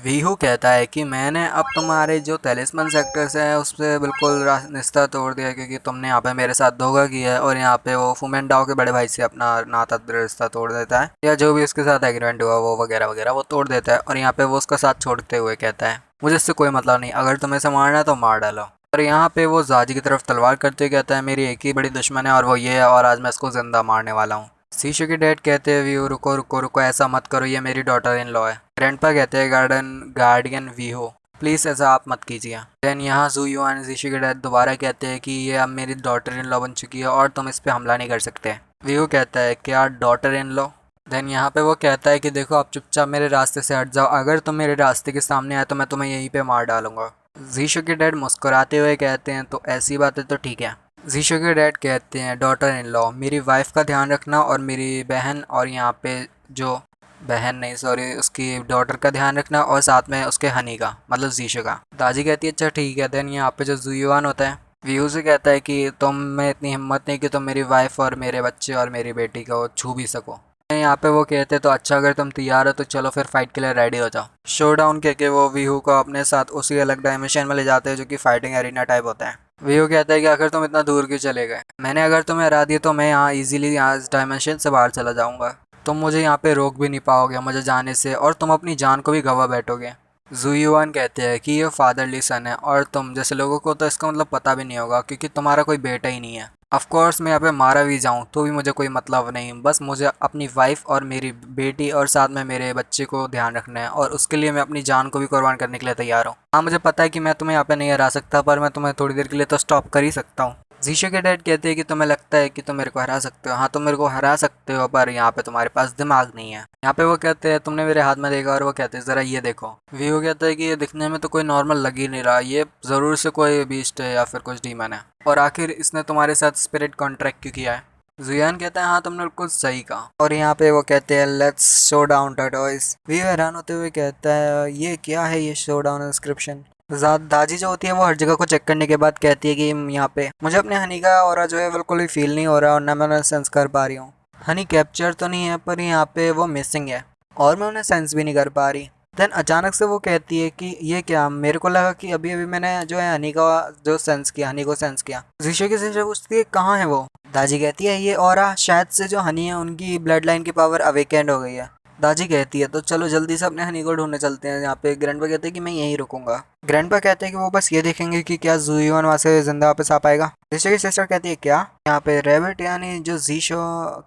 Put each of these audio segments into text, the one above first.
वीहू कहता है कि मैंने अब तुम्हारे जो तलिस्मन सेक्टर्स हैं उससे बिल्कुल रिश्ता तोड़ दिया क्योंकि तुमने यहाँ पे मेरे साथ धोखा किया है। और यहाँ पे वो फुमेंटाओ के बड़े भाई से अपना नाता रिश्ता तोड़ देता है, या जो भी उसके साथ एग्रीमेंट हुआ वो वगैरह वगैरह वो तोड़ देता है। और यहाँ पे वो उसका साथ छोड़ते हुए कहता है मुझे इससे कोई मतलब नहीं, अगर तुम्हें इसे मारना है तो मार डालो। और यहाँ पे वो जाजी की तरफ तलवार करते हुए कहता है मेरी एक ही बड़ी दुश्मन है और वो ये है, और आज मैं इसको जिंदा मारने वाला हूँ। शीशु के डैड कहते हैं वीहू रुको रुको रुको, ऐसा मत करो, ये मेरी डॉटर इन लॉ है। ग्रैंडपा कहते हैं गार्डियन वीहू प्लीज़ ऐसा आप मत कीजिए। देन यहाँ जू युआन शीशु के डैड दोबारा कहते हैं कि ये अब मेरी डॉटर इन लॉ बन चुकी है और तुम इस पर हमला नहीं कर सकते। वीहू कहता है क्या डॉटर इन लॉ। देन यहाँ पे वो कहता है कि देखो आप चुपचाप मेरे रास्ते से हट जाओ, अगर तुम मेरे रास्ते के सामने आए तो मैं तुम्हें यहीं पे मार डालूंगा। जीशु के डैड मुस्कुराते हुए कहते हैं तो ऐसी बात है तो ठीक है। जीशु के डैड कहते हैं डॉटर इन लॉ मेरी वाइफ का ध्यान रखना और मेरी बहन और यहाँ पे जो बहन नहीं सॉरी उसकी डॉटर का ध्यान रखना, और साथ में उसके हनी का मतलब जीशु का। दाजी कहती है अच्छा ठीक है। देन यहाँ पे जो जुयुआन होता है व्यू से कहता है कि तुम में इतनी हिम्मत नहीं कि तुम मेरी वाइफ और मेरे बच्चे और मेरी बेटी को छू भी सको। यहाँ पे वो कहते हैं तो अच्छा अगर तुम तैयार हो तो चलो फिर फाइट के लिए रेडी हो जाओ। शो डाउन कह के वो वीहू को अपने साथ उसी अलग डायमेंशन में ले जाते हैं जो कि फाइटिंग एरिना टाइप होता है। वीहू कहता है कि अगर तुम इतना दूर क्यों चले गए, मैंने अगर तुम्हें हरा दिया तो मैं यहाँ इजीली यहाँ इस डायमेंशन से बाहर चला जाऊंगा, तुम मुझे यहाँ पे रोक भी नहीं पाओगे मुझे जाने से, और तुम अपनी जान को भी गवा बैठोगे। जुयुआन कहते हैं कि ये फादरली सन है और तुम जैसे लोगों को तो इसका मतलब पता भी नहीं होगा क्योंकि तुम्हारा कोई बेटा ही नहीं है। ऑफ कोर्स मैं यहाँ पे मारा भी जाऊँ तो भी मुझे कोई मतलब नहीं, बस मुझे अपनी वाइफ और मेरी बेटी और साथ में मेरे बच्चे को ध्यान रखना है, और उसके लिए मैं अपनी जान को भी कुर्बान करने के लिए तैयार हूँ। हाँ मुझे पता है कि मैं तुम्हें यहाँ पे नहीं हरा सकता, पर मैं तुम्हें थोड़ी देर के लिए तो स्टॉप कर ही सकता हूँ। जीशो के डैड कहते हैं कि तुम्हें लगता है कि तुम मेरे को हरा सकते हो, हाँ तुम मेरे को हरा सकते हो पर यहाँ पे तुम्हारे पास दिमाग नहीं है। यहाँ पे वो कहते हैं तुमने मेरे हाथ में देखा, और वो कहते हैं ज़रा ये देखो। वीहू कहता है कि ये दिखने में तो कोई नॉर्मल लग ही नहीं रहा, ये ज़रूर से कोई बीस्ट है या फिर कुछ डीमन है, और आखिर इसने तुम्हारे साथ स्पिरिट कॉन्ट्रैक्ट क्यों किया है। जुयान कहता है हाँ तुमने बिल्कुल सही कहा। और यहाँ पे वो कहते हैं लेट्स शो डाउन टॉर्टोइस। वीहू हैरान होते हुए कहता है ये क्या है ये शो डाउन इंस्क्रिप्शन। दाजी जो होती है वो हर जगह को चेक करने के बाद कहती है कि यहाँ पे मुझे अपने हनी का ऑरा जो है बिल्कुल भी फील नहीं हो रहा और ना मैं उन्हें सेंस कर पा रही हूँ। हनी कैप्चर तो नहीं है पर यहाँ पे वो मिसिंग है और मैं उन्हें सेंस भी नहीं कर पा रही। देन अचानक से वो कहती है कि ये क्या, मेरे को लगा कि अभी अभी मैंने जो है हनी का जो सेंस किया, हनी को सेंस किया। ऋषि की सिस्टर पूछती है कहाँ है वो। दाजी कहती है ये ऑरा शायद से जो हनी है उनकी ब्लड लाइन की पावर अवेकेंड हो गई है। दाजी कहती है तो चलो जल्दी से अपने हनी को ढूंढने चलते हैं। यहाँ पे ग्रैंडपा कहते हैं कि मैं यहीं रुकूंगा। ग्रैंडपा कहते हैं कि वो बस ये देखेंगे कि क्या जुयुआन वहाँ से जिंदा वापस आ पाएगा। ऋषि की सिस्टर कहती है क्या। यहाँ पे रेबिट यानी जो जीशो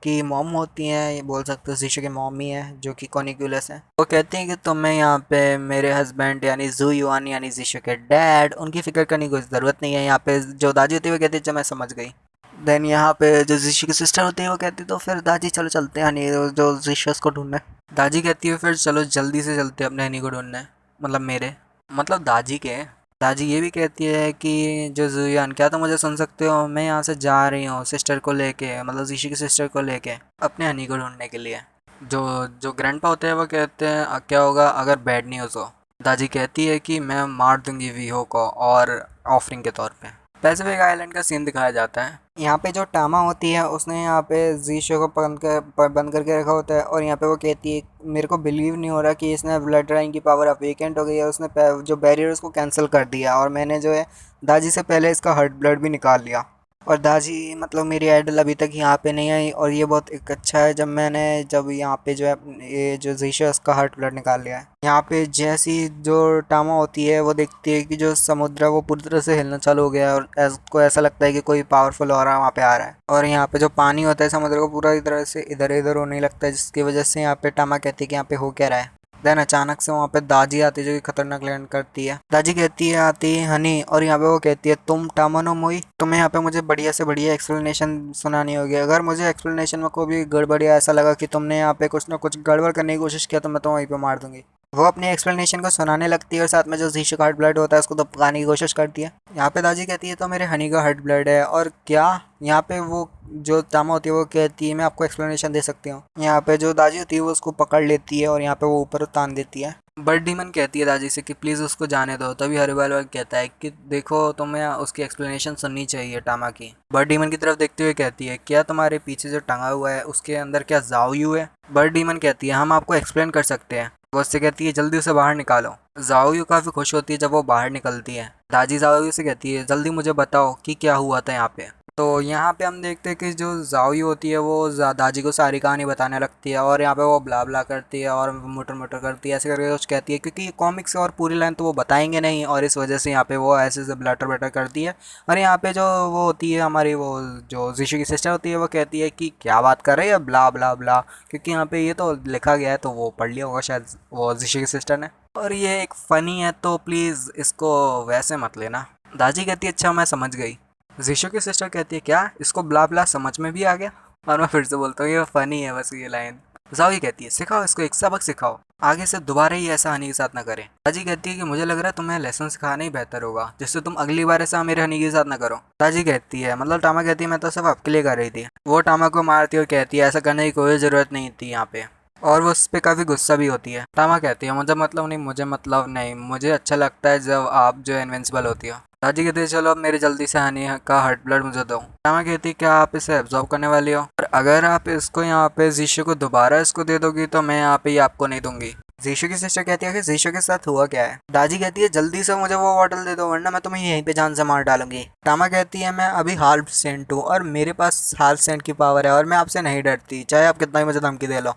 की मॉम होती हैं, ये बोल सकते हो जीशो की मॉम ही है जो कि कॉनिक्यूलस है, वो कहती हैं कि तुम्हें यहाँ पे मेरे हस्बैंड यानी जुयुआन यानी जीशो के डैड उनकी फिक्र करने की कोई ज़रूरत नहीं है। यहाँ पे जो दादी होती है वो कहती है मैं समझ गई। देन यहाँ पे जो जीशो की सिस्टर होती है वो कहती है तो फिर दादी चलो चलते हैं हनी जो जीशस को ढूंढने। दादी कहती है फिर चलो जल्दी से चलते हैं अपने हनी को ढूंढने, मतलब मेरे मतलब दादी के। दादी ये भी कहती है कि जो जुयान क्या तुम मुझे सुन सकते हो, मैं यहाँ से जा रही हूँ सिस्टर को लेके, मतलब जीशी की सिस्टर को लेके अपने हनी को ढूंढने के लिए। जो जो ग्रैंडपा होते हैं वो कहते हैं क्या होगा अगर बैड न्यूज़ हो। दादी कहती है कि मैं मार दूंगी वीहो को और ऑफरिंग के तौर पे। पैसिफिक आइलैंड का सीन दिखाया जाता है। यहाँ पे जो टामा होती है उसने यहाँ पे जीशो को बंद करके रखा होता है, और यहाँ पे वो कहती है मेरे को बिलीव नहीं हो रहा कि इसने ब्लड लाइन की पावर अब वेकेंट हो गई है, उसने जो बैरियर उसको कैंसिल कर दिया और मैंने जो है दाजी से पहले इसका हार्ट ब्लड भी निकाल लिया। और दाजी मतलब मेरी आइडल अभी तक यहाँ पे नहीं आई, और ये बहुत एक अच्छा है जब यहाँ पे जो है ये जो जीशो उसका हार्ट ब्लड निकाल लिया है। यहाँ पे जैसी जो टामा होती है वो देखती है कि जो समुद्र है वो पूरी तरह से हिलना चालू हो गया है, और को ऐसा लगता है कि कोई पावरफुल हो रहा है वहाँ पे आ रहा है। और यहाँ पे जो पानी होता है समुद्र को पूरा तरह से इधर इधर होने लगता है, जिसकी वजह से यहाँ पे टामा कहती है कि यहाँ पे हो क्या रहा है। देन अचानक से वहाँ पे दाजी आती है जो कि खतरनाक लैंड करती है। दाजी कहती है आती है हनी, और यहाँ पे वो कहती है तुम टामानो मोई, तुम्हें यहाँ पे मुझे बढ़िया से बढ़िया एक्सप्लेनेशन सुनानी होगी। अगर मुझे एक्सप्लेनेशन में कोई भी गड़बड़ या ऐसा लगा कि तुमने यहाँ पे कुछ ना कुछ गड़बड़ करने की कोशिश किया तो मैं तुम्हें वहीं पे मार दूंगी। वो अपनी एक्सप्लेनेशन को सुनाने लगती है और साथ में जो जीशो का हार्ट ब्लड होता है उसको दबकाने की कोशिश करती है। यहाँ पे दादी कहती है तो मेरे हनी का हार्ट ब्लड है, और क्या यहाँ पे वो जो टामा होती है वो कहती है मैं आपको एक्सप्लेनेशन दे सकती हूँ। यहाँ पे जो दादी होती है वो उसको पकड़ लेती है और यहाँ पे वो ऊपर उतान देती है। बर्ड डीमन कहती है दादी से कि प्लीज़ उसको जाने दो, तभी हरिबाल कहता है कि देखो तुम्हें उसकी एक्सप्लेनेशन सुननी चाहिए टामा की। बर्ड डीमन की तरफ देखते हुए कहती है क्या तुम्हारे पीछे जो टंगा हुआ है उसके अंदर क्या जाओयू है। बर्ड डीमन कहती है हम आपको एक्सप्लेन कर सकते हैं, वो उससे कहती है जल्दी उसे बाहर निकालो। जाओयू काफ़ी खुश होती है जब वो बाहर निकलती है। दादी जाओयू से कहती है जल्दी मुझे बताओ कि क्या हुआ था यहाँ पे। तो यहाँ पे हम देखते हैं कि जो जाओयू होती है वो दादी को सारी कहानी बताने लगती है और यहाँ पे वो ब्ला ब्ला करती है और मुटर मुटर करती है, ऐसे करके कुछ कहती है क्योंकि ये कॉमिक्स और पूरी लाइन तो वो बताएंगे नहीं, और इस वजह से यहाँ पे वो ऐसे से ब्लटर ब्लटर करती है। और यहाँ पे जो वो होती है हमारी वो जो जीशु की सिस्टर होती है वो कहती है कि क्या बात कर रही है ब्ला ब्ला ब्ला, क्योंकि यहाँ पे ये तो लिखा गया है तो वो पढ़ लिया होगा शायद वो जीशु की सिस्टर ने। और ये एक फ़नी है तो प्लीज़ इसको वैसे मत लेना। दादी कहती है अच्छा मैं समझ गई। जीशु की सिस्टर कहती है क्या इसको ब्ला ब्ला समझ में भी आ गया। और मैं फिर से बोलता हूँ ये फ़नी है बस ये लाइन। जाओ कहती है सिखाओ इसको एक सबक सिखाओ, आगे से दोबारा ही ऐसा हनी के साथ ना करें। दादी कहती है कि मुझे लग रहा है तुम्हें लेसन सिखाना ही बेहतर होगा जिससे तुम अगली बार ऐसा मेरे हनी के साथ ना करो। दादी कहती है मतलब टामा कहती है मैं तो सिर्फ आपके लिए कर रही थी। वो टामा को मारती है और कहती है ऐसा करने की कोई ज़रूरत नहीं थी यहाँ पे। और वो उस पर काफ़ी गुस्सा भी होती है। टामा कहती है मुझे मतलब नहीं, मुझे अच्छा लगता है जब आप जो इनविंसिबल होती हो। दादी कहती है चलो अब मेरी जल्दी से हनी का हार्ट ब्लड मुझे दो। टामा कहती है क्या आप इसे एब्जॉर्ब करने वाली हो, और अगर आप इसको यहाँ पे जीशु को दोबारा इसको दे दोगी तो मैं यहाँ पे आपको नहीं दूंगी। जीशु की सिस्टर कहती है कि जीशु के साथ हुआ क्या है। दादी कहती है जल्दी से मुझे वो बॉटल दे दो वरना मैं तुम्हें यहीं पे जान से मार डालूंगी। टामा कहती है मैं अभी हाल्फ सेंट हूँ और मेरे पास हाल्फ सेंट की पावर है और मैं आपसे नहीं डरती चाहे आप कितना ही मुझे धमकी दे लो।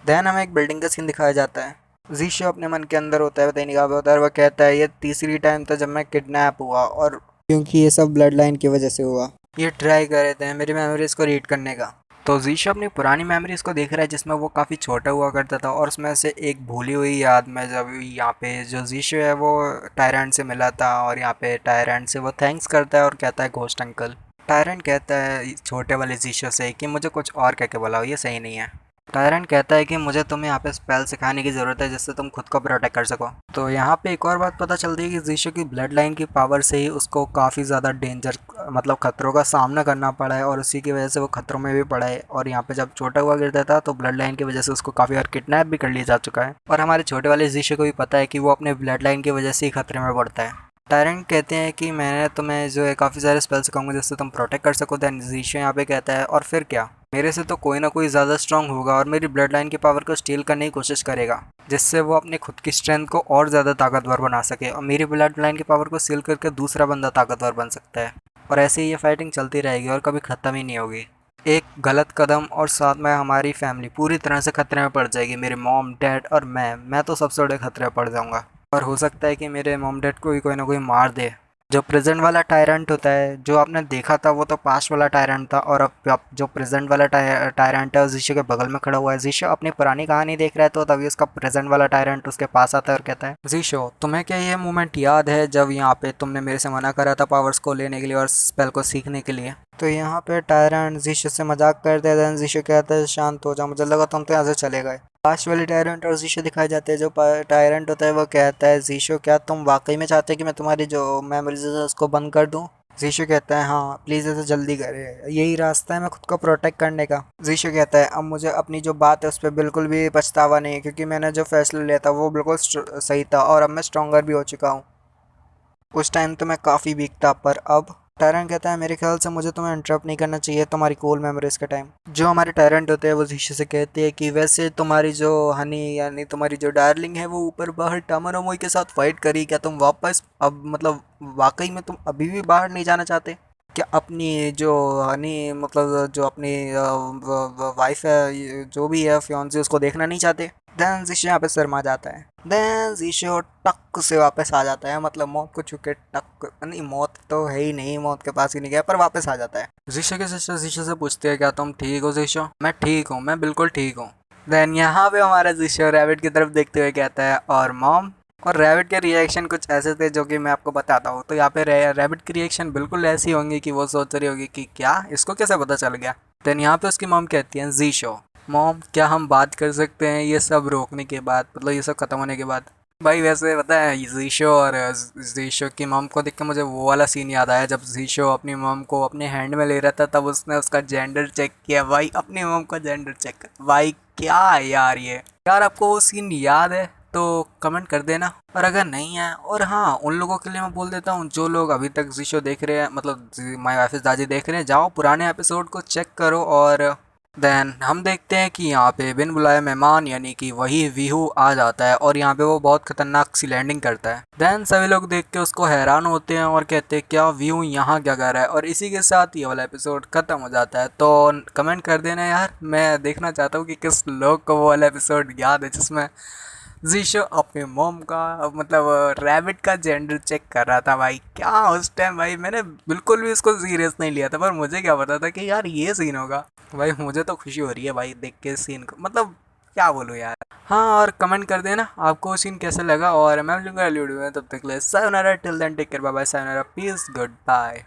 देन हमें एक बिल्डिंग का सीन दिखाया जाता है। जीशु अपने मन के अंदर होता है पता नहीं कहाँ पे होता है और वह कहता है ये तीसरी टाइम था जब मैं किडनैप हुआ और क्योंकि ये सब ब्लड लाइन की वजह से हुआ। ये ट्राई कर रहे थे मेरी मेमोरीज को रीड करने का। तो जीशु अपनी पुरानी मेमोरीज को देख रहा है जिसमें वो काफ़ी छोटा हुआ करता था और उसमें से एक भूली हुई याद में जब यहाँ पे जो जीशु है वो टायरेंट से मिला था और यहाँ पे टायरेंट से वो थैंक्स करता है और कहता है घोस्ट अंकल। टायरेंट कहता है छोटे वाले जीशु से कि मुझे कुछ और कह के बुलाओ ये सही नहीं है। टायरेंट कहता है कि मुझे तुम्हें यहाँ पे स्पेल सिखाने की ज़रूरत है जिससे तुम खुद को प्रोटेक्ट कर सको। तो यहाँ पे एक और बात पता चलती है कि जीशु की ब्लड लाइन की पावर से ही उसको काफ़ी ज़्यादा डेंजर मतलब खतरों का सामना करना पड़ा है और उसी की वजह से वो खतरों में भी पड़ा है। और यहाँ पे जब छोटा हुआ गिरता था तो ब्लड लाइन की वजह से उसको काफ़ी बार किडनैप भी कर लिया जा चुका है और हमारे छोटे वाले जीशु को भी पता है कि वो अपने ब्लड लाइन की वजह से ही खतरे में पड़ता है। टायरेंट कहते हैं कि मैंने तुम्हें जो है काफ़ी सारे स्पेल सिखाऊंगा जिससे तुम प्रोटेक्ट कर सको। दैन जीशु यहाँ पे कहता है और फिर क्या, मेरे से तो कोई ना कोई ज़्यादा स्ट्रांग होगा और मेरी ब्लड लाइन की पावर को स्टील करने की कोशिश करेगा जिससे वो अपने खुद की स्ट्रेंथ को और ज़्यादा ताकतवर बना सके और मेरी ब्लड लाइन की पावर को सील करके दूसरा बंदा ताकतवर बन सकता है। और ऐसे ही ये फाइटिंग चलती रहेगी और कभी ख़त्म ही नहीं होगी। एक गलत कदम और साथ में हमारी फैमिली पूरी तरह से खतरे में पड़ जाएगी। मेरे मॉम डैड और मैं तो सबसे बड़े खतरे में पड़ जाऊँगा और हो सकता है कि मेरे मॉम डैड को भी कोई ना कोई मार दे। जो प्रेजेंट वाला टायरेंट होता है जो आपने देखा था वो तो पास्ट वाला टायरेंट था और अब जो प्रेजेंट वाला टायरेंट है जीशु के बगल में खड़ा हुआ है। जीशु अपनी पुरानी कहानी देख रहा है तो तभी उसका प्रेजेंट वाला टायरेंट उसके पास आता है और कहता है जीशु तुम्हें क्या ये मोमेंट याद है जब यहाँ पे तुमने मेरे से मना करा था पावर्स को लेने के लिए और स्पेल को सीखने के लिए। तो यहाँ पे टायरेंट जीशु से मजाक करते हैं। जीशु कहता है शांत हो जाओ, मुझे लगा तुम तो यहाँ से चले गए। लास्ट वाले टायरेंट और जीशु दिखाए जाते हैं। जो टायरेंट होता है वो कहता है जीशु क्या तुम वाकई में चाहते हो कि मैं तुम्हारी जो मेमोरीज है उसको बंद कर दूं। जीशु कहता है हाँ प्लीज़ ऐसे जल्दी करे, यही रास्ता है मैं खुद को प्रोटेक्ट करने का। जीशु कहता है अब मुझे अपनी जो बात है उस पर बिल्कुल भी पछतावा नहीं है क्योंकि मैंने जो फैसला लिया था वो बिल्कुल सही था और अब मैं स्ट्रॉन्गर भी हो चुका हूँ। उस टाइम तो मैं काफ़ी वीक था पर अब। टायरेंट कहता है मेरे ख्याल से मुझे तुम्हें इंटरप्ट नहीं करना चाहिए तुम्हारी कूल मेमोरीज के टाइम। जो हमारे टायरेंट होते हैं वो शीशे से कहते हैं कि वैसे तुम्हारी जो हनी यानी तुम्हारी जो डार्लिंग है वो ऊपर बाहर टामानोमोई के साथ फाइट करी, क्या तुम वापस अब मतलब वाकई में तुम अभी भी बाहर नहीं जाना चाहते? क्या अपनी जो हनी मतलब जो अपनी वाइफ है जो भी है फियांसी उसको देखना नहीं चाहते? देन जीशो यहाँ पे शर्मा जाता है। देन जीशो टक से वापस आ जाता है मतलब मौत को छुके टक नहीं, मौत तो है ही नहीं, मौत के पास ही नहीं गया पर वापस आ जाता है। जीशो के सिस्टर जीशो से पूछते हैं क्या तुम ठीक हो जीशो? मैं ठीक हूँ, मैं बिल्कुल ठीक हूँ। देन यहाँ पे हमारा जीशो रैबिट की तरफ देखते हुए कहता है और मॉम। और रैबिट के रिएक्शन कुछ ऐसे थे जो कि मैं आपको बताता हूँ। तो यहाँ पे रैबिट की रिएक्शन बिल्कुल ऐसी होंगी कि वो सोच रही होगी कि क्या इसको कैसे पता चल गया। देन यहाँ पे उसकी मॉम कहती है जीशो मॉम क्या हम बात कर सकते हैं ये सब रोकने के बाद, मतलब ये सब खत्म होने के बाद? भाई वैसे पता है जीशो और जीशो की मॉम को देख के मुझे वो वाला सीन याद आया जब जीशो अपनी मॉम को अपने हैंड में ले रहा था तब उसने उसका जेंडर चेक किया। भाई अपनी मॉम का जेंडर चेक, भाई क्या है यार ये। यार आपको वो सीन याद है तो कमेंट कर देना, और अगर नहीं है और हाँ उन लोगों के लिए मैं बोल देता हूँ जो लोग अभी तक जीशो देख रहे हैं मतलब माय वाइफ इज़ दादी देख रहे हैं, जाओ पुराने एपिसोड को चेक करो और देन हम देखते हैं कि यहाँ पे बिन बुलाए मेहमान यानी कि वही वीहू आ जाता है और यहाँ पे वो बहुत खतरनाक सी लैंडिंग करता है। देन सभी लोग देख के उसको हैरान होते हैं और कहते हैं क्या वीहू यहाँ क्या कर रहा है, और इसी के साथ ये वाला एपिसोड खत्म हो जाता है। तो कमेंट कर देना यार, मैं देखना चाहता हूँ कि किस लोग को वो वाला एपिसोड याद है जिसमें जीशो अपने मोम का मतलब रैबिट का जेंडर चेक कर रहा था। भाई क्या उस टाइम, भाई मैंने बिल्कुल भी इसको सीरियस नहीं लिया था, पर मुझे क्या पता था कि यार ये सीन होगा। भाई मुझे तो खुशी हो रही है भाई देख के सीन को, मतलब क्या बोलूँ यार। हाँ, और कमेंट कर देना आपको सीन कैसा लगा, और मैं मिलूंगा अगली वीडियो में, तब तक ले sayonara, till then take care, bye bye, sayonara, peace, good bye.